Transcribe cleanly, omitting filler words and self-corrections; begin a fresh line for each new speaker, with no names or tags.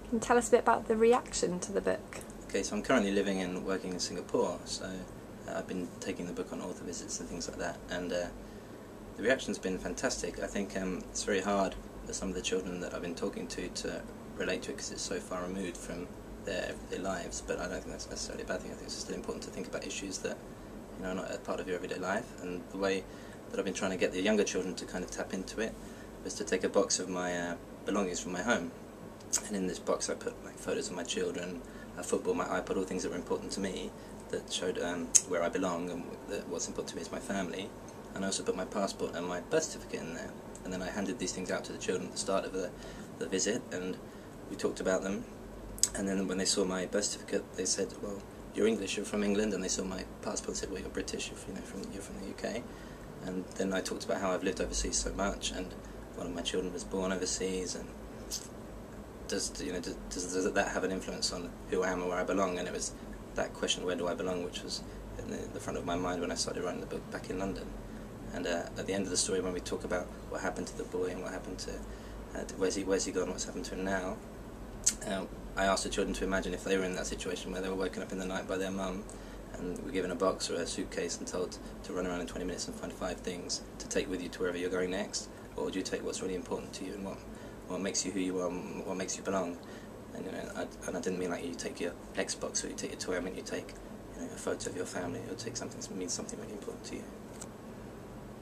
Can you tell us a bit about the reaction to the book?
Okay, so I'm currently living and working in Singapore, so I've been taking the book on author visits and things like that, and the reaction's been fantastic. I think it's very hard for some of the children that I've been talking to relate to it because it's so far removed from their everyday lives, but I don't think that's necessarily a bad thing. I think it's still important to think about issues that are not a part of your everyday life, and the way that I've been trying to get the younger children to kind of tap into it was to take a box of my belongings from my home, and in this box I put like photos of my children, a football, my iPod, all things that were important to me that showed where I belong and that what's important to me is my family. And I also put my passport and my birth certificate in there, and then I handed these things out to the children at the start of the visit, and we talked about them. And then when they saw my birth certificate, they said, "Well, you're English, you're from England," and they saw my passport and said, "Well, you're British, you're from the UK." And then I talked about how I've lived overseas so much, and one of my children was born overseas, and does that have an influence on who I am and where I belong? And it was that question, where do I belong, which was in the front of my mind when I started writing the book back in London. And at the end of the story, when we talk about what happened to the boy and what happened to where's he gone, what's happened to him now, I asked the children to imagine if they were in that situation where they were woken up in the night by their mum and were given a box or a suitcase and told to run around in 20 minutes and find 5 things to take with you to wherever you're going next, or do you take what's really important to you and what makes you who you are and what makes you belong? And I didn't mean like you take your Xbox or you take your toy. I mean you take a photo of your family, or take something that means something really important to you.